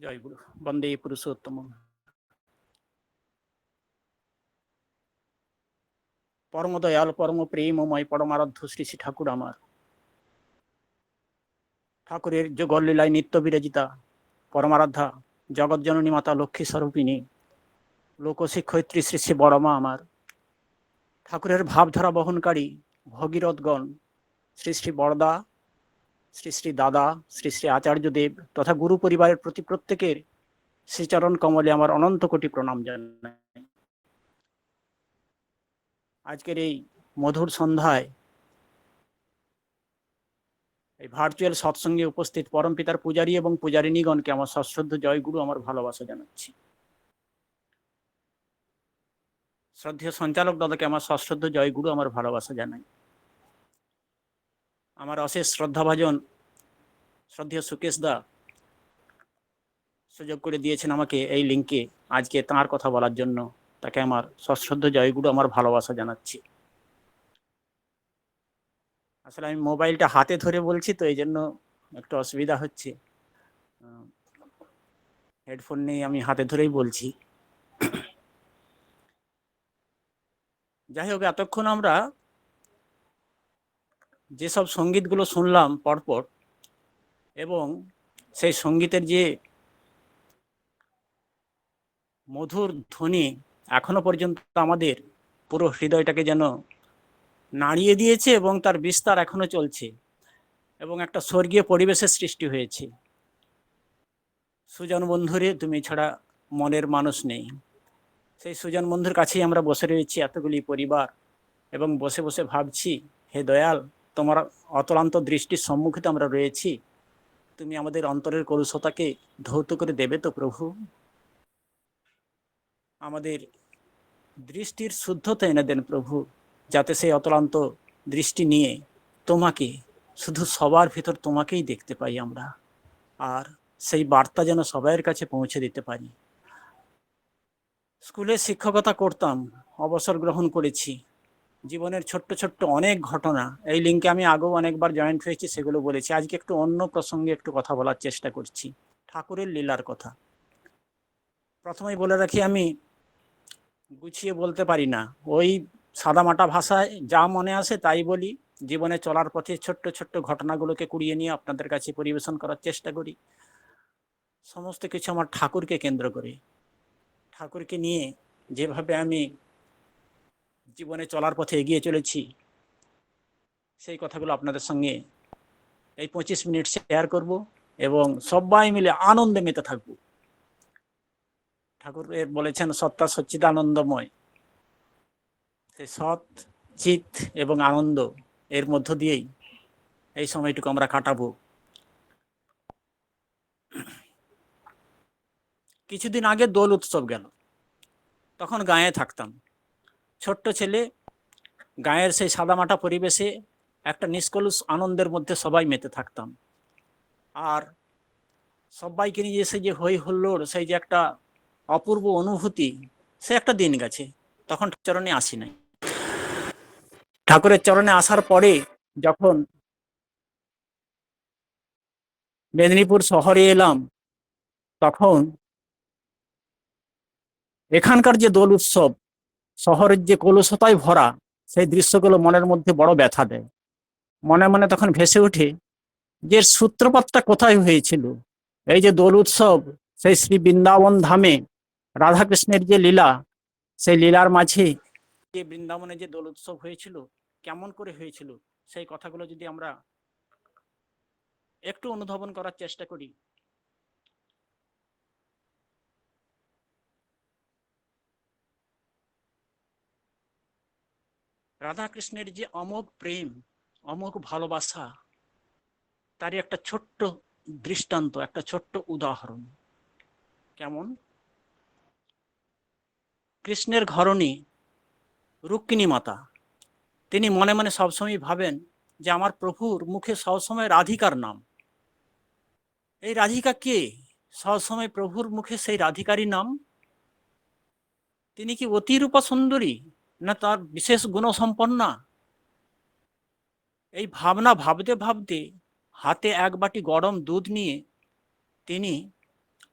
জয় গুরু। বন্দে পুরুষোত্তম। পরম দয়াল, পরম প্রেমময়, পরমারাধ্য শ্রী শ্রী ঠাকুর আমার। ঠাকুরের যোগল লীলায় নিত্য বিরাজিতা পরমারাধ্যা জগৎজননী মাতা লক্ষ্মী স্বরূপিণী লোকশিক্ষয়িত্রী শ্রী শ্রী বড়মা আমার। ঠাকুরের ভাবধারা বহনকারী ভগীরথগণ শ্রী শ্রী বড়দা, শ্রী শ্রী দাদা, শ্রী শ্রী আচার্যদেব তথা গুরু পরিবারের প্রতি প্রত্যেকের শ্রীচরণ কমলে আমার অনন্ত কোটি প্রণাম জানাই। আজকের এই মধুর সন্ধ্যায় এই ভার্চুয়াল সৎসঙ্গে উপস্থিত পরমপিতার পূজারী এবং পূজারিণীগণকে আমার সশ্রদ্ধ জয়গুরু, আমার ভালোবাসা জানাচ্ছি। শ্রদ্ধেয় সঞ্চালক দাদাকে আমার সশ্রদ্ধ জয়গুরু, আমার ভালোবাসা জানাই। আমার অশেষ শ্রদ্ধাভাজন শ্রদ্ধেয় সুকেশ দা সুযোগ করে দিয়েছেন আমাকে এই লিঙ্কে আজকে তাঁর কথা বলার জন্য। তাকে আমার সশ্রদ্ধ জয়গুরু, আমার ভালোবাসা জানাচ্ছি। আসলে আমি মোবাইলটা হাতে ধরে বলছি, তো এই জন্য একটু অসুবিধা হচ্ছে। হেডফোন নেই, আমি হাতে ধরেই বলছি। যাই হোক, এতক্ষণ আমরা যেসব সঙ্গীতগুলো শুনলাম পরপর, এবং সেই সঙ্গীতের যে মধুর ধ্বনি এখনো পর্যন্ত আমাদের পুরো হৃদয়টাকে যেন নাড়িয়ে দিয়েছে এবং তার বিস্তার এখনো চলছে এবং একটা স্বর্গীয় পরিবেশের সৃষ্টি হয়েছে। সুজন বন্ধুরে তুমি ছাড়া মনের মানুষ নেই, সেই সুজন বন্ধুর কাছেই আমরা বসে রয়েছি এতগুলি পরিবার, এবং বসে বসে ভাবছি, হে দয়াল, তোমার অতলান্ত দৃষ্টির সম্মুখে তো আমরা রয়েছি, তুমি আমাদের অন্তরের কলুষতাকে ধৌত করে দেবে তো প্রভু। আমাদের দৃষ্টির শুদ্ধতা এনে দেন প্রভু, যাতে সেই অতলান্ত দৃষ্টি নিয়ে তোমাকে, শুধু সবার ভিতর তোমাকেই দেখতে পাই আমরা, আর সেই বার্তা যেন সবাইয়ের কাছে পৌঁছে দিতে পারি। স্কুলে শিক্ষকতা করতাম, অবসর গ্রহণ করেছি। জীবনের ছোট্ট ছোট্ট অনেক ঘটনা, এই লিঙ্কে আমি আগেও অনেকবার জয়েন্ট হয়েছি, সেগুলো বলেছি। আজকে একটু অন্য প্রসঙ্গে একটু কথা বলার চেষ্টা করছি, ঠাকুরের লীলার কথা। প্রথমেই বলে রাখি, আমি গুছিয়ে বলতে পারি না, ওই সাদামাটা ভাষায় যা মনে আসে তাই বলি। জীবনে চলার পথে ছোট্ট ছোট্ট ঘটনাগুলোকে কুড়িয়ে নিয়ে আপনাদের কাছে পরিবেশন করার চেষ্টা করি। সমস্ত কিছু আমার ঠাকুরকে কেন্দ্র করে, ঠাকুরকে নিয়ে যেভাবে আমি জীবনে চলার পথে এগিয়ে চলেছি, সেই কথাগুলো আপনাদের সঙ্গে এই 25 মিনিট শেয়ার করব এবং সবাই মিলে আনন্দে মেতে থাকবো। ঠাকুর বলেছেন সত্তা সচ্চিদানন্দময়, সেই সৎ, চিত এবং আনন্দ এর মধ্য দিয়েই এই সময়টুকু আমরা কাটাবো। কিছুদিন আগে দোল উৎসব গেল, তখন গাঁয়ে থাকতাম, ছোট্ট ছেলে। গাঁয়ের সেই সাদামাটা পরিবেশে একটা নিষ্কলুষ আনন্দের মধ্যে সবাই মেতে থাকতাম, আর সবাইকে নিয়ে এসে যে হই হুল্লোড়, সেই যে একটা অপূর্ব অনুভূতি, সে একটা দিন গেছে। তখন চরণে আসি নাই। ঠাকুরের চরণে আসার পরে যখন মেদিনীপুর শহরে এলাম, তখন এখানকার যে দোল উৎসব, শহরের যে কলুষতায় ভরা, সেই দৃশ্যগুলো মনের মধ্যে বড় ব্যথা দেয়। মনে মনে তখন ভেসে ওঠে যে সূত্রপাতটা কোথায় হয়েছিল। এই যে দোল উৎসব, সেই শ্রী বৃন্দাবন ধামে রাধাকৃষ্ণের যে লীলা, সেই লীলার মাঝে যে বৃন্দাবনে যে দোল উৎসব হয়েছিল, কেমন করে হয়েছিল, সেই কথাগুলো যদি আমরা একটু অনুধাবন করার চেষ্টা করি। রাধাকৃষ্ণের যে অমোঘ প্রেম, অমোঘ ভালোবাসা, তারই একটা ছোট্ট দৃষ্টান্ত, একটা ছোট্ট উদাহরণ। কেমন? কৃষ্ণের ঘরণী রুক্মিণী মাতা, তিনি মনে মনে সবসময় ভাবেন যে আমার প্রভুর মুখে সবসময় রাধিকার নাম। এই রাধিকা কে? সবসময় প্রভুর মুখে সেই রাধিকারই নাম। তিনি কি অতিরূপা সুন্দরী, না তার বিশেষ গুণসম্পন্না? এই ভাবনা ভাবতে ভাবতে হাতে এক বাটি গরম দুধ নিয়ে তিনি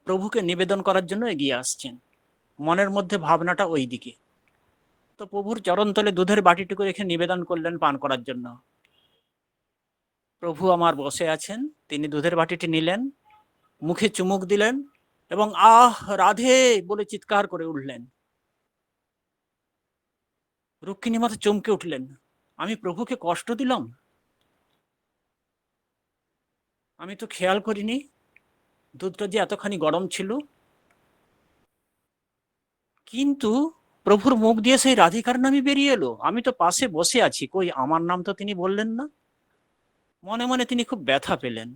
প্রভুকে নিবেদন করার জন্য এগিয়ে আসছেন, মনের মধ্যে ভাবনাটা ওই দিকে। তো প্রভুর চরণতলে দুধের বাটিটুকু রেখে নিবেদন করলেন পান করার জন্য। প্রভু আমার বসে আছেন, তিনি দুধের বাটিটি নিলেন, মুখে চুমুক দিলেন এবং আহ রাধে বলে চিৎকার করে উঠলেন। রুক্মিণী মাতা চমকে উঠলেন, আমি প্রভুকে কষ্ট দিলাম? আমি তো খেয়াল করিনি দুধটা যে এতখানি গরম ছিল। কিন্তু প্রভুর মুখ দিয়ে সেই রাধিকার নামই বেরিয়ে এলো। আমি তো পাশে বসে আছি, কই আমার নাম তো তিনি বললেন না। মনে মনে তিনি খুব ব্যথা পেলেন।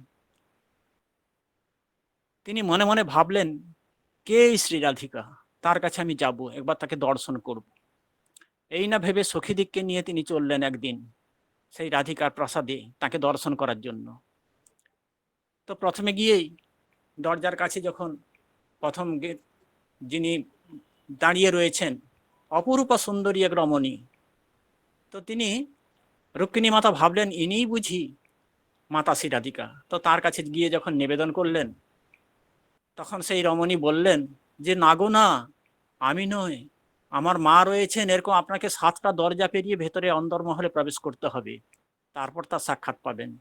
তিনি মনে মনে ভাবলেন, কে শ্রী রাধিকা, তার কাছে আমি যাব, একবার তাকে দর্শন করব। এই না ভেবে সখীদিগকে নিয়ে তিনি চললেন একদিন সেই রাধিকার প্রাসাদে তাকে দর্শন করার জন্য। তো প্রথমে গিয়েই দরজার কাছে যখন প্রথম যিনি দাঁড়িয়ে রয়েছেন, অপরূপা সুন্দরী এক রমণী, তো তিনি রুক্মিণী মাতা ভাবলেন ইনিই বুঝি মাতা শ্রী রাধিকা। তো তার কাছে গিয়ে যখন নিবেদন করলেন, তখন সেই রমণী বললেন যে না গো না, আমি নই, আমার মা রয়েছেন, এরকম আপনাকে 7টা দরজা পেরিয়ে ভেতরে অন্দরমহলে প্রবেশ করতে হবে, তারপর তার সাক্ষাৎ পাবেন।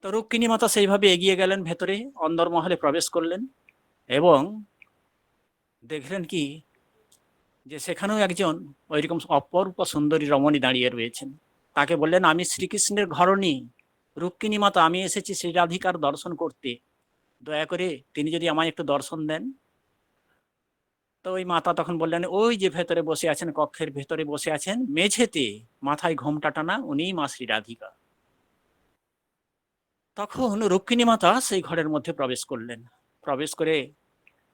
তো রুক্মিণী মাতা সেইভাবে এগিয়ে গেলেন, ভেতরে অন্দরমহলে প্রবেশ করলেন এবং দেখলেন কি যে সেখানেও একজন ওইরকম অপরূপ সুন্দরী রমণী দাঁড়িয়ে রয়েছেন। তাকে বললেন আমি শ্রীকৃষ্ণের ঘরণী রুক্মিণী মাতা, আমি এসেছি শ্রী রাধিকার দর্শন করতে, দয়া করে তিনি যদি আমায় একটু দর্শন দেন। তো ওই মাতা তখন বললেন ওই যে ভেতরে বসে আছেন, কক্ষের ভেতরে বসে আছেন মেঝেতে, মাথায় ঘোমটা টানা, উনিই মা শ্রী রাধিকা। তখন রুক্মিণী মাতা সেই ঘরের মধ্যে প্রবেশ করলেন, প্রবেশ করে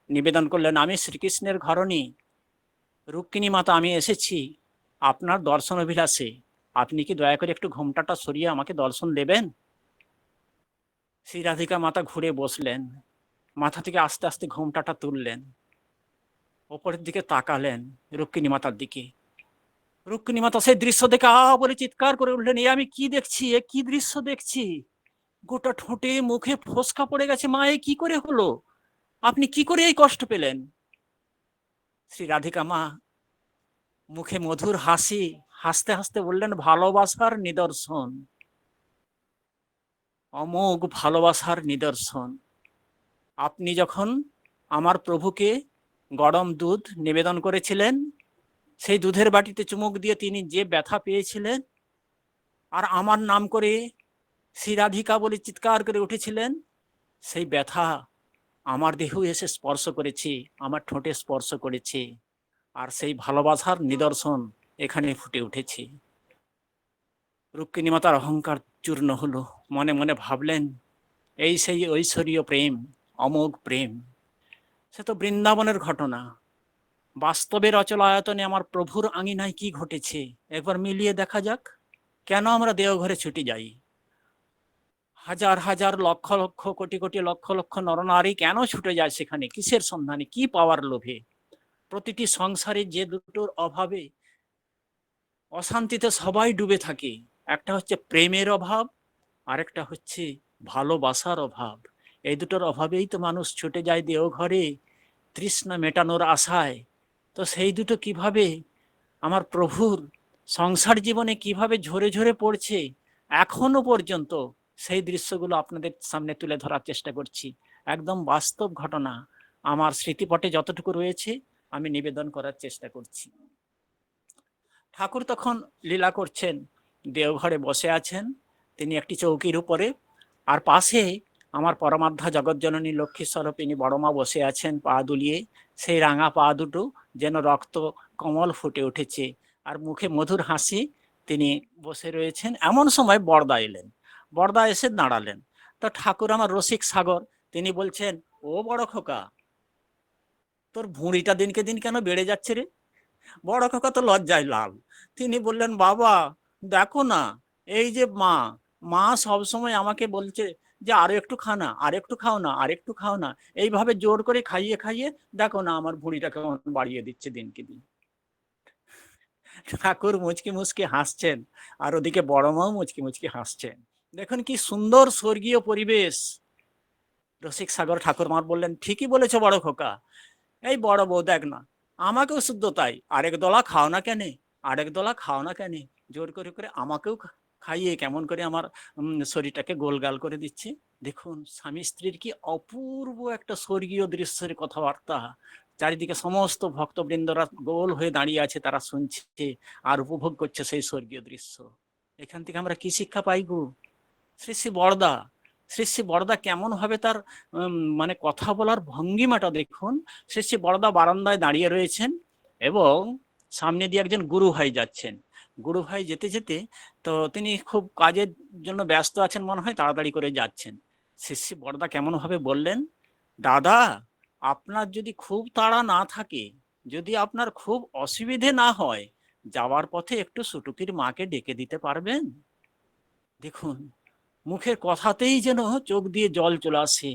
নিবেদন করলেন আমি শ্রীকৃষ্ণের ঘরণী রুক্মিণী মাতা, আমি এসেছি আপনার দর্শন অভিলাষে, আপনি কি দয়া করে একটু ঘোমটাটা সরিয়ে আমাকে দর্শন দেবেন? শ্রী রাধিকা মাতা ঘুরে বসলেন, মাথা থেকে আস্তে আস্তে ঘোমটাটা তুললেন, ওপরের দিকে তাকালেন রুক্মিণী মাতার দিকে। রুক্মিণী মাতা সেই দৃশ্য দেখে আ বলে চিৎকার করে উঠলেন, এ আমি কি দেখছি, এ কি দৃশ্য দেখছি, গোটা ঠোঁটে মুখে ফোসকা পড়ে গেছে, মা এ কি করে হলো, আপনি কি করে এই কষ্ট পেলেন? শ্রী রাধিকা মা মুখে মধুর হাসি, হাসতে হাসতে বললেন ভালোবাসার নিদর্শন, অমোঘ ভালোবাসার নিদর্শন। আপনি যখন আমার প্রভুকে গরম দুধ নিবেদন করেছিলেন, সেই দুধের বাটিতে চুমুক দিয়ে তিনি যে ব্যথা পেয়েছিলেন, আর আমার নাম করে শ্রী রাধিকা বলে চিৎকার করে উঠেছিলেন, সেই ব্যথা আমার দেহ এসে স্পর্শ করেছে, আমার ঠোঁটে স্পর্শ করেছে, আর সেই ভালোবাসার নিদর্শন এখানে ফুটে উঠেছে। রুক্মিণী মাতার অহংকার চূর্ণ হলো, মনে মনে ভাবলেন এই সেই ঐশ্বরীয় প্রেম, অমোঘ প্রেম। সে তো বৃন্দাবনের ঘটনা, বাস্তবের অচল আয়তনে আমার প্রভুর আঙিনায় কি ঘটেছে একবার মিলিয়ে দেখা যাক। কেন আমরা দেওঘরে ছুটি যাই? হাজার হাজার লক্ষ লক্ষ কোটি কোটি লক্ষ লক্ষ নরনারী কেন ছুটে যায় সেখানে? কিসের সন্ধানে, কি পাওয়ার লোভে? প্রতিটি সংসারে যে দুটোর অভাবে অশান্তিতে সবাই ডুবে থাকে, একটা হচ্ছে প্রেমের অভাব, আরেকটা হচ্ছে ভালোবাসার অভাব। এই দুটোর অভাবেই তো মানুষ ছুটে যায় দেওঘরে তৃষ্ণা মেটানোর আশায়। তো সেই দুটো কিভাবে আমার প্রভুর সংসার জীবনে কিভাবে ঝরে ঝরে পড়ছে এখনো পর্যন্ত, সেই দৃশ্যগুলো আপনাদের সামনে তুলে ধরার চেষ্টা করছি। একদম বাস্তব ঘটনা, আমার স্মৃতিপটে যতটুকু রয়েছে আমি নিবেদন করার চেষ্টা করছি। ঠাকুর তখন লীলা করছেন, দেওঘরে বসে আছেন তিনি একটি চৌকির উপরে, আর পাশে আমার পরমাধ্যা জগৎজননী লক্ষ্মী স্বরূপিনী বড়মা বসে আছেন পা দুলিয়ে, সেই রাঙা পা দুটো যেন রক্ত কমল ফুটে উঠেছে, আর মুখে মধুর হাসি, তিনি বসে রয়েছেন। এমন সময় বরদা এলেন, বরদা এসে দাঁড়ালেন। তো ঠাকুর আমার রসিক সাগর, তিনি বলছেন ও বড় খোকা, তোর ভুঁড়িটা দিনকে দিন কেন বেড়ে যাচ্ছে রে? বড় কাকা তো লজ্জায় লাল। তিনি বললেন বাবা দেখো না, এই যে মা, মা সবসময় আমাকে বলছে যে আরো একটু খা না, আর একটু খাও না, আর একটু খাও না, এইভাবে জোর করে খাইয়ে খাইয়ে দেখো না আমার ভুঁড়িটা কেমন বাড়িয়ে দিচ্ছে দিনকে দিন। ঠাকুর মুচকি মুচকি হাসছেন, আর ওদিকে বড় মাও মুচকি মুচকি হাসছেন। দেখুন কি সুন্দর স্বর্গীয় পরিবেশ, রসিক সাগর ঠাকুরমার বললেন, ঠিকই বলেছো বড় খোকা। এই বড় বউ দেখ না, আমাকেও শুদ্ধ তাই, আরেক দলা খাও না কেন, আরেক দলা খাও না কেন, জোর করে করে আমাকেও খাইয়ে কেমন করে আমার শরীরটাকে গোলগাল করে দিচ্ছে। দেখুন স্বামী স্ত্রীর কি অপূর্ব একটা স্বর্গীয় দৃশ্যের কথাবার্তা। চারিদিকে সমস্ত ভক্তবৃন্দরা গোল হয়ে দাঁড়িয়ে আছে, তারা শুনছে আর উপভোগ করছে সেই স্বর্গীয় দৃশ্য। এখান থেকে আমরা কি শিক্ষা পাই গো? শ্রী শ্রী বড়দা, শ্রী শ্রী বড়দা কেমন ভাবে তার মানে কথা বলার ভঙ্গিমাটা দেখুন। শ্রী শ্রী বড়দা বারান্দায় দাঁড়িয়ে রয়েছেন এবং সামনে দিয়ে একজন গুরু ভাই যাচ্ছেন। গুরু ভাই যেতে যেতে তো তিনি খুব কাজের জন্য ব্যস্ত আছেন মনে হয়, তাড়াতাড়ি করে যাচ্ছেন। শ্রী শ্রী বড়দা কেমন ভাবে বললেন, দাদা আপনার যদি খুব তাড়া না থাকে, যদি আপনার খুব অসুবিধে না হয়, যাওয়ার পথে একটু সুটুকির মাকে ডেকে দিতে পারবেন? দেখুন মুখের কথাতেই যেন চোখ দিয়ে জল চলে আসে।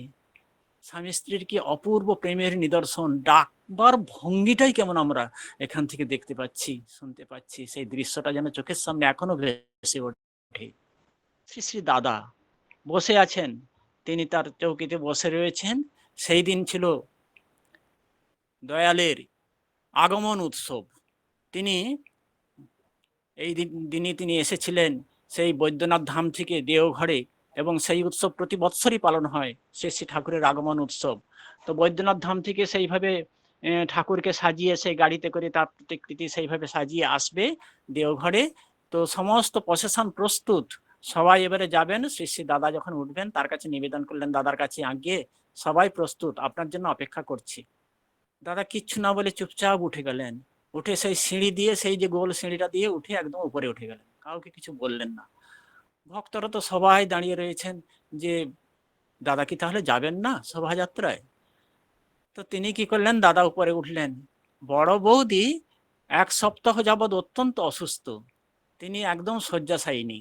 স্বামী স্ত্রীর কি অপূর্ব প্রেমের নিদর্শন, ডাকবার ভঙ্গিটাই কেমন আমরা এখান থেকে দেখতে পাচ্ছি, শুনতে পাচ্ছি। সেই দৃশ্যটা যেন চোখের সামনে এখনো ভেসে ওঠে। শ্রী শ্রী দাদা বসে আছেন, তিনি তার চৌকিতে বসে রয়েছেন। সেই দিন ছিল দয়ালের আগমন উৎসব। তিনি এই দিনই তিনি এসেছিলেন সেই বৈদ্যনাথ ধাম থেকে দেওঘরে, এবং সেই উৎসব প্রতি বৎসরই পালন হয়, শ্রী শ্রী ঠাকুরের আগমন উৎসব। তো বৈদ্যনাথ ধাম থেকে সেইভাবে ঠাকুরকে সাজিয়ে সেই গাড়িতে করে তার প্রতিকৃতি সেইভাবে সাজিয়ে আসবে দেওঘরে। তো সমস্ত প্রসেশন প্রস্তুত, সবাই এবারে যাবেন। শ্রী শ্রী দাদা যখন উঠবেন তার কাছে নিবেদন করলেন, দাদার কাছে আগে সবাই প্রস্তুত, আপনার জন্য অপেক্ষা করছি। দাদা কিচ্ছু না বলে চুপচাপ উঠে গেলেন। উঠে সেই সিঁড়ি দিয়ে, সেই যে গোল সিঁড়িটা দিয়ে উঠে একদম উপরে উঠে গেলেন, কাউকে কিছু বললেন না। ভক্তরা তো সবাই দাঁড়িয়ে রয়েছেন যে দাদা কি তাহলে যাবেন না শোভাযাত্রায়? তো তিনি কি করলেন, দাদা উপরে উঠলেন। বড় বৌদি 1 সপ্তাহ যাবৎ অত্যন্ত অসুস্থ, তিনি একদম শয্যাশায়িনী।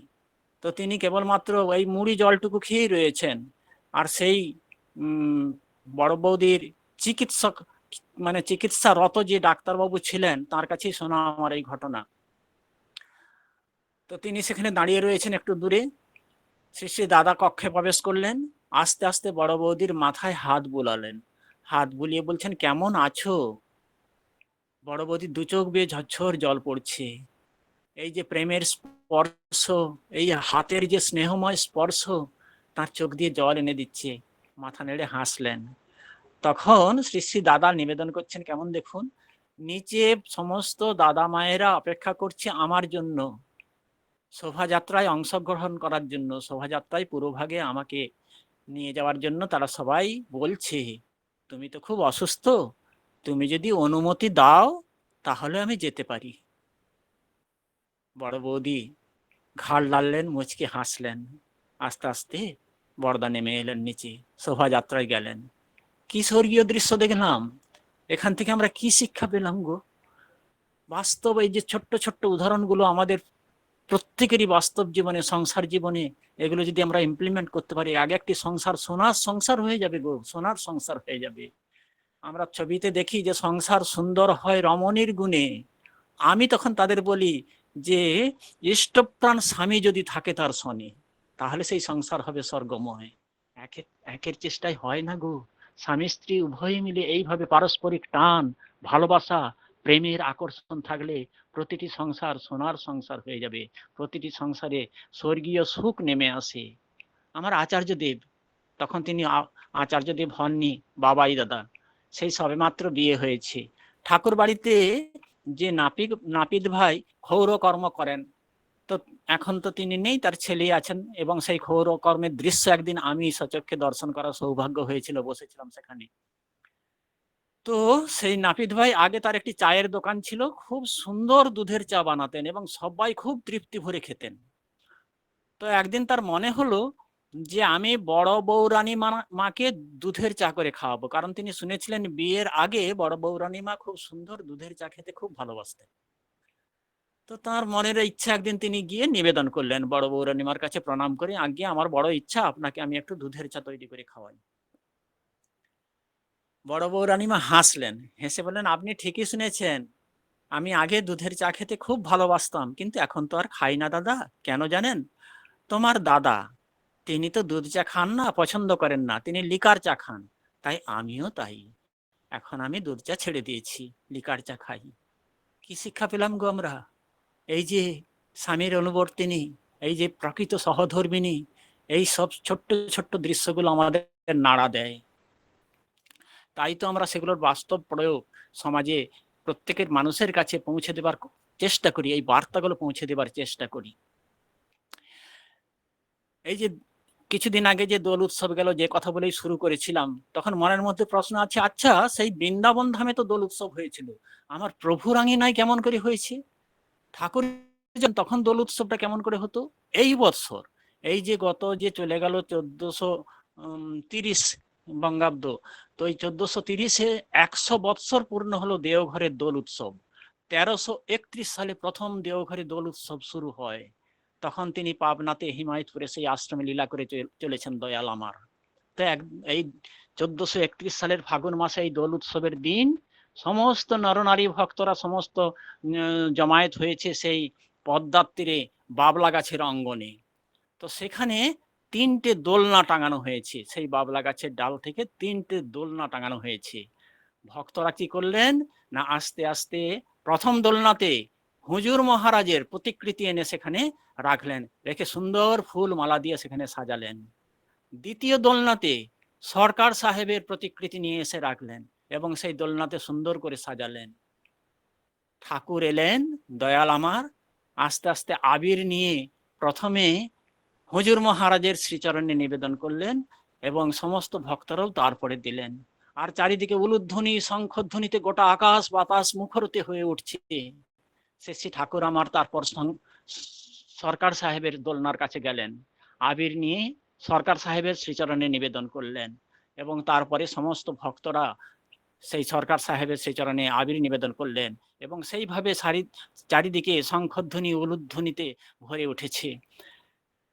তো তিনি কেবলমাত্র ওই মুড়ি জলটুকু খেয়েই রয়েছেন। আর সেই বড় বৌদির চিকিৎসক, মানে চিকিৎসারত যে ডাক্তারবাবু ছিলেন, তার কাছেই শোনা আমার এই ঘটনা। তো তিনি সেখানে দাঁড়িয়ে রয়েছেন একটু দূরে। শ্রী শ্রী দাদা কক্ষে প্রবেশ করলেন, আস্তে আস্তে বড় বৌদির মাথায় হাত বুলালেন, হাত বুলিয়ে বলছেন, কেমন আছো? বড় বৌদির দু চোখ বেয়ে ঝরঝর জল পড়ছে। এই যে প্রেমের স্পর্শ, এই হাতের যে স্নেহময় স্পর্শ তার চোখ দিয়ে জল এনে দিচ্ছে। মাথা নেড়ে হাসলেন। তখন শ্রী শ্রী দাদা নিবেদন করছেন কেমন দেখুন, নিচে সমস্ত দাদা মায়েরা অপেক্ষা করছে আমার জন্য, শোভাযাত্রায় অংশগ্রহণ করার জন্য, শোভাযাত্রায় পুরোভাগে আমাকে নিয়ে যাওয়ার জন্য তারা সবাই বলছে, তুমি তো খুব অসুস্থ, তুমি যদি অনুমতি দাও তাহলে আমি যেতে পারি। বড় বৌদি ঘাড় নাড়লেন, মুচকি হাসলেন। আস্তে আস্তে বড়দা নেমে এলেন নিচে, শোভাযাত্রায় গেলেন। কি স্বর্গীয় দৃশ্য দেখলাম! এখান থেকে আমরা কি শিক্ষা পেলাম গো? বাস্তব এই যে ছোট্ট ছোট্ট উদাহরণগুলো আমাদের প্রত্যেকেরই বাস্তব জীবনে, সংসার জীবনে এগুলো যদি আমরা ইমপ্লিমেন্ট করতে পারি, আগে একটি সংসার সোনার সংসার হয়ে যাবে গো, সোনার সংসার হয়ে যাবে। আমরা ছবিতে দেখি যে সংসার সুন্দর হয় রমণীর গুণে, আমি তখন তাদের বলি যে ইষ্টপ্রাণ স্বামী যদি থাকে তার শনি, তাহলে সেই সংসার হবে স্বর্গময়। একের একের চেষ্টায় হয় না গো। স্বামী স্ত্রী উভয়ে মিলে এইভাবে পারস্পরিক টান, ভালোবাসা, প্রেমের আকর্ষণ থাকলে প্রতিটি সংসার সোনার সংসার হয়ে যাবে, প্রতিটি সংসারে স্বর্গীয় সুখ নেমে আসে। আমার আচার্য দেব, তখন তিনি আচার্য দেব হননি, বাবাই দাদা, সেই সবেমাত্র বিয়ে হয়েছে। ঠাকুর বাড়িতে যে নাপিত ভাই ক্ষৌর কর্ম করেন, তো এখন তো তিনি নেই, তার ছেলে আছেন, এবং সেই ক্ষৌর কর্মের দৃশ্য একদিন আমি সচক্ষে দর্শন করার সৌভাগ্য হয়েছিল, বসেছিলাম সেখানে। তো সেই নাপিত ভাই আগে তার একটি চায়ের দোকান ছিল, খুব সুন্দর দুধের চা বানাতেন এবং সবাই খুব তৃপ্তি ভরে খেতেন। তো একদিন তার মনে হলো যে আমি বড় বৌরানী মাকে দুধের চা করে খাওয়াবো, কারণ তিনি শুনেছিলেন বিয়ের আগে বড় বৌরানী মা খুব সুন্দর দুধের চা খেতে খুব ভালোবাসতেন। তো তার মনের ইচ্ছা, একদিন তিনি গিয়ে নিবেদন করলেন বড় বৌরানীমার কাছে প্রণাম করে, আগে আমার বড় ইচ্ছা আপনাকে আমি একটু দুধের চা তৈরি করে খাওয়াই। বড় বৌরানীমা হাসলেন, হেসে বললেন, আপনি ঠিকই শুনেছেন, আমি আগে দুধের চা খেতে খুব ভালোবাসতাম, কিন্তু এখন তো আর খাই না দাদা। কেন জানেন? তোমার দাদা, তিনি তো দুধ চা খান না, পছন্দ করেন না, তিনি লিকার চা খান। তাই আমিও তাই, এখন আমি দুধ চা ছেড়ে দিয়েছি, লিকার চা খাই। কি শিক্ষা পেলাম গো আমরা? এই যে স্বামীর অনুবর্তিনী, এই যে প্রকৃত সহধর্মিনী, এই সব ছোট্ট ছোট্ট দৃশ্যগুলো আমাদের নাড়া দেয়। তাই তো আমরা সেগুলোর বাস্তব প্রয়োগ সমাজে প্রত্যেকের মানুষের কাছে পৌঁছে দেবার চেষ্টা করি, এই বার্তাগুলো পৌঁছে দেবার চেষ্টা করি। এই যে কিছুদিন আগে যে দোল উৎসব গেল, যে কথা বলেই শুরু করেছিলাম, তখন মনের মধ্যে প্রশ্ন আছে, আচ্ছা সেই বৃন্দাবন ধামে তো দোল উৎসব হয়েছিল, আমার প্রভুর আঙিনায় কেমন করে হয়েছে? ঠাকুর তখন দোল উৎসবটা কেমন করে হতো? এই বৎসর, এই যে গত যে চলে গেল 1430 বঙ্গাব্দ, তো এই 1430-এ 100 বৎসর পূর্ণ হলো দেওঘরের দোল উৎসব। 1331 সালে প্রথম দেওঘরে দোল উৎসব শুরু হয়। তখন তিনি পাবনাতে হিমায়তপুরে সেই আশ্রমে লীলা করে চলেছেন দয়াল আমার। তো এই 1431 সালের ফাগুন মাসে এই দোল উৎসবের দিন সমস্ত নরনারী ভক্তরা সমস্ত জমায়েত হয়েছে সেই পদ্মার তীরে বাবলা গাছের অঙ্গনে। তো সেখানে 3টে দোলনা টাঙানো হয়েছে, সেই বাবলা গাছের ডাল থেকে 3টে দোলনা টাঙানো হয়েছে। ভক্তরা কি করলেন না, আস্তে আস্তে প্রথম দোলনাতে হুজুর মহারাজের প্রতিকৃতি এনে সেখানে রাখলেন, রেখে সুন্দর ফুল মালা দিয়ে সেখানে সাজালেন। দ্বিতীয় দোলনাতে সরকার সাহেবের প্রতিকৃতি নিয়ে এসে রাখলেন এবং সেই দোলনাতে সুন্দর করে সাজালেন। ঠাকুর এলেন দয়াল আমার, আস্তে আস্তে আবির নিয়ে প্রথমে হুজুর মহারাজের শ্রীচরণে নিবেদন করলেন এবং সমস্ত ভক্তরাও তারপরে দিলেন। আর চারিদিকে উলুধ্বনি শঙ্খধ্বনিতে গোটা আকাশ বাতাস মুখরিত হয়ে উঠছে। শ্রী ঠাকুর আমার তারপর সরকার সাহেবের দোলনার কাছে গেলেন, আবির নিয়ে সরকার সাহেবের শ্রীচরণে নিবেদন করলেন এবং তারপরে সমস্ত ভক্তরা সেই সরকার সাহেবের শ্রীচরণে আবির নিবেদন করলেন এবং সেইভাবে চারিদিকে শঙ্খধ্বনি উলুধ্বনিতে ভরে উঠেছে।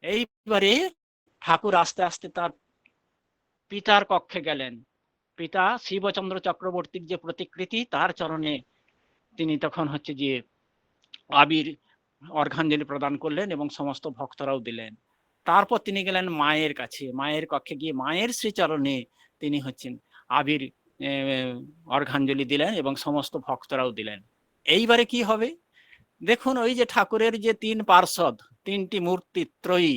এইবারে ঠাকুর আস্তে আস্তে তার পিতার কক্ষে গেলেন। পিতা শিবচন্দ্র চক্রবর্তীর যে প্রতিকৃতি, তার চরণে তিনি তখন হচ্ছে যে আবির অর্ঘাঞ্জলি প্রদান করলেন এবং সমস্ত ভক্তরাও দিলেন। তারপর তিনি গেলেন মায়ের কাছে, মায়ের কক্ষে গিয়ে মায়ের শ্রীচরণে তিনি হচ্ছেন আবির অর্ঘাঞ্জলি দিলেন এবং সমস্ত ভক্তরাও দিলেন। এইবারে কি হবে দেখুন, ওই যে ঠাকুরের যে 3 পার্ষদ, 3টি মূর্তি ত্রয়ী,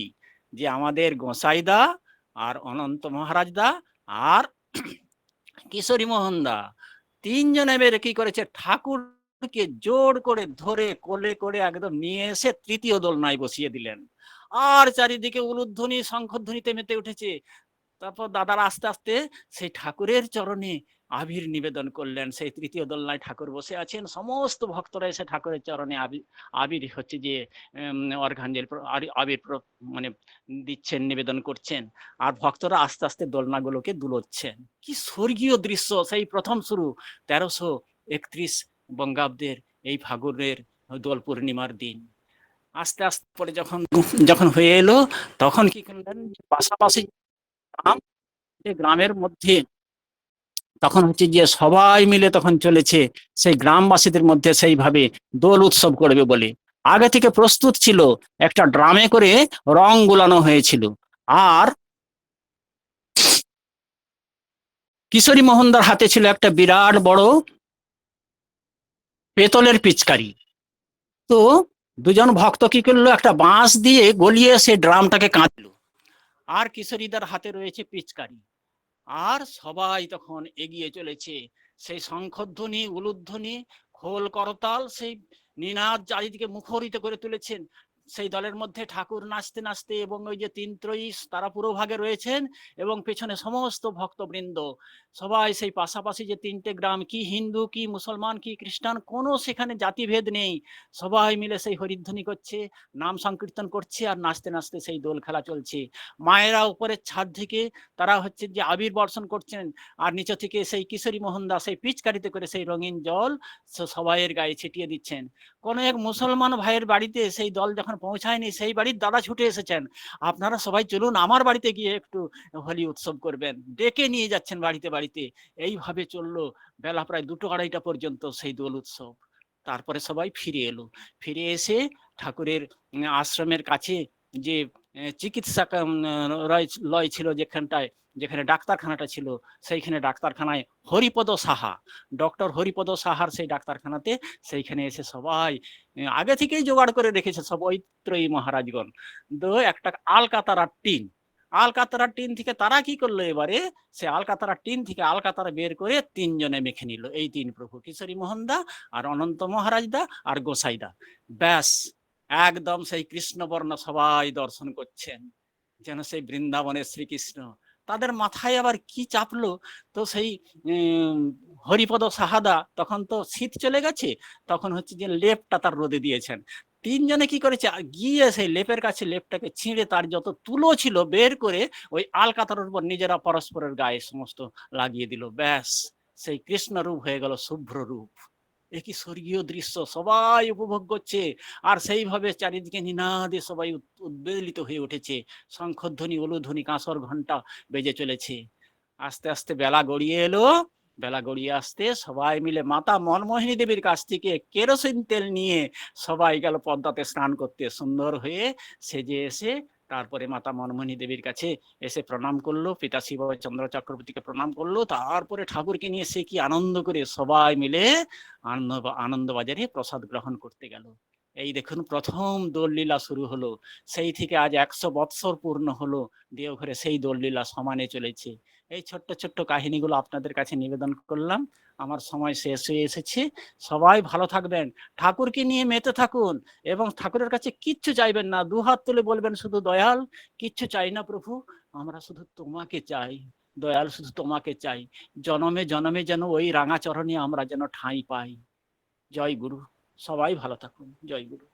যে আমাদের গোসাইদা আর অনন্ত মহারাজ দা আর কিশোরী মোহন দা, 3 জন এবারে কি করেছে, ঠাকুরকে জোর করে ধরে কোলে করে একদম নিয়ে এসে তৃতীয় দোলনায় বসিয়ে দিলেন। আর চারিদিকে উলুধ্বনি শঙ্খধ্বনিতে মেতে উঠেছে। তারপর দাদারা আস্তে আস্তে সেই ঠাকুরের চরণে আবির নিবেদন করলেন। সেই তৃতীয় দোলনায় ঠাকুর বসে আছেন, সমস্ত ভক্তরা এসে ঠাকুরের চরণে আবির হচ্ছে যে অর্ঘাঞ্জলি আবির মানে দিচ্ছেন, নিবেদন করছেন, আর ভক্তরা আস্তে আস্তে দোলনাগুলোকে দুলোচ্ছেন। কি স্বর্গীয় দৃশ্য! সেই প্রথম শুরু 1331 বঙ্গাব্দের এই ফাগুনের দোল পূর্ণিমার দিন। আস্তে আস্তে পরে যখন যখন হয়ে এলো, তখন কি করলেন, পাশাপাশি গ্রামের মধ্যে তখন হচ্ছে যে সবাই মিলে তখন চলেছে সেই গ্রামবাসীদের মধ্যে সেইভাবে দোল উৎসব করবে বলে আগে থেকে প্রস্তুত ছিল। একটা ড্রামে করে রং গুলানো হয়েছিল, আর কিশোরী মোহনদার হাতে ছিল একটা বিরাট বড় পেতলের পিচকারি। তো দুজন ভক্ত কি করলো, একটা বাঁশ দিয়ে গলিয়ে সে ড্রামটাকে কাঁদলো, আর কিশোরীদার হাতে রয়েছে পিচকারি। আর সবাই তখন এগিয়ে চলেছে, সেই শঙ্খধ্বনি উলুধ্বনি খোল করতাল সেই নিনাদ চারিদিকে মুখরিত করে তুলেছেন। সেই দলের মধ্যে ঠাকুর নাচতে নাচতে এবং ওই যে 3 ত্রয়ী তারা পুরো ভাগে রয়েছেন এবং পেছনে সমস্ত ভক্তবৃন্দ সবাই সেই পাশাপাশি যে 3টে গ্রাম, কি হিন্দু কি মুসলমান কি খ্রিস্টান, কোনো সেখানে জাতিভেদ নেই, সবাই মিলে সেই হরিধ্বনি করছে, নাম সংকীর্তন করছে, আর নাচতে নাচতে সেই দোল খেলা চলছে। মায়েরা উপরের ছাদ থেকে তারা হচ্ছে যে আবির বর্ষণ করছেন, আর নিচে থেকে সেই কিশোরী মোহনদা সেই পিচকারিতে করে সেই রঙিন জল সবাইয়ের গায়ে ছিটিয়ে দিচ্ছেন। কোন এক মুসলমান ভাইয়ের বাড়িতে সেই দল যখন পৌঁছায়নি, সেই বাড়ির দাদা ছুটে এসেছেন, আপনারা সবাই চলুন আমার বাড়িতে গিয়ে একটু হোলি উৎসব করবেন, ডেকে নিয়ে যাচ্ছেন বাড়িতে বাড়িতে। এইভাবে চললো বেলা প্রায় 2-2:30 পর্যন্ত সেই দোল উৎসব। তারপরে সবাই ফিরে এলো, ফিরে এসে ঠাকুরের আশ্রমের কাছে যে লয় ছিল, যেখানটায় যেখানে ডাক্তারখানাটা ছিল, সেইখানে ডাক্তারখানায় হরিপদ সাহা, ডক্টর হরিপদ সাহার সেই ডাক্তারখানাতে, সেইখানে এসে সবাই আগে থেকেই জোগাড় করে রেখেছে সব ঐত্রয়ী মহারাজগণ। তো একটা আলকাতারার টিন, আলকাতারার টিন থেকে তারা কি করলো, এবারে সে আলকাতারার টিন থেকে আলকাতারা বের করে তিনজনে মেখে নিল, এই তিন প্রভু, কিশোরী মোহনদা আর অনন্ত মহারাজদা আর গোসাইদা। ব্যাস একদম সেই কৃষ্ণবর্ণ সবাই দর্শন করছেন, যেন সেই বৃন্দাবনের শ্রীকৃষ্ণ। তাদের মাথায় আবার কি চাপলো, তো সেই হরিপদ সাহাদা, তখন তো শীত চলে গেছে, তখন হচ্ছে যে লেপটা তার রোদে দিয়েছেন। তিনজনে কি করেছে, গিয়ে সেই লেপের কাছে লেপটাকে ছিঁড়ে তার যত তুলো ছিল বের করে ওই আলকাতার উপর নিজেরা পরস্পরের গায়ে সমস্ত লাগিয়ে দিল। ব্যাস সেই কৃষ্ণ রূপ হয়ে গেল শুভ্র রূপ। একই স্বর্গীয় দৃশ্য সবাই উপভোগ করছে, আর সেইভাবে চারিদিকে নিনাদে সবাই উদ্বেলিত হয়ে উঠেছে, শঙ্খধ্বনি, উলুধ্বনি, কাঁসর ঘন্টা বেজে চলেছে। আস্তে আস্তে বেলা গড়িয়ে এলো, বেলা গড়িয়ে আসতে সবাই মিলে মাতা মনমোহিনী দেবীর কাছ থেকে কেরোসিন তেল নিয়ে সবাই গেল পদ্মাতে স্নান করতে, সুন্দর হয়ে সেজে এসে তারপরে মাতা মনমোহিনী দেবীর কাছে এসে প্রণাম করলো, পিতা শিবচন্দ্র চক্রবর্তীকে প্রণাম করলো, তারপরে ঠাকুরকে নিয়ে সে কি আনন্দ করে সবাই মিলে আনন্দবাজারে প্রসাদ গ্রহণ করতে গেল। এই দেখুন প্রথম দোললীলা শুরু হলো, সেই থেকে আজ 100 বৎসর পূর্ণ হলো, দেওঘরে সেই দোললীলা সমানে চলেছে। এই ছোট্ট ছোট্ট কাহিনীগুলো আপনাদের কাছে নিবেদন করলাম। আমার সময় শেষ হয়ে এসেছে। সবাই ভালো থাকবেন, ঠাকুরকে নিয়ে মেতে থাকুন, এবং ঠাকুরের কাছে কিচ্ছু চাইবেন না, দুহাত তুলে বলবেন শুধু দয়াল, কিচ্ছু চাই না প্রভু, আমরা শুধু তোমাকে চাই, দয়াল শুধু তোমাকে চাই, জনমে জনমে যেন ওই রাঙা চরণে আমরা যেন ঠাঁই পাই। জয় গুরু, সবাই ভালো থাকুন, জয় গুরু।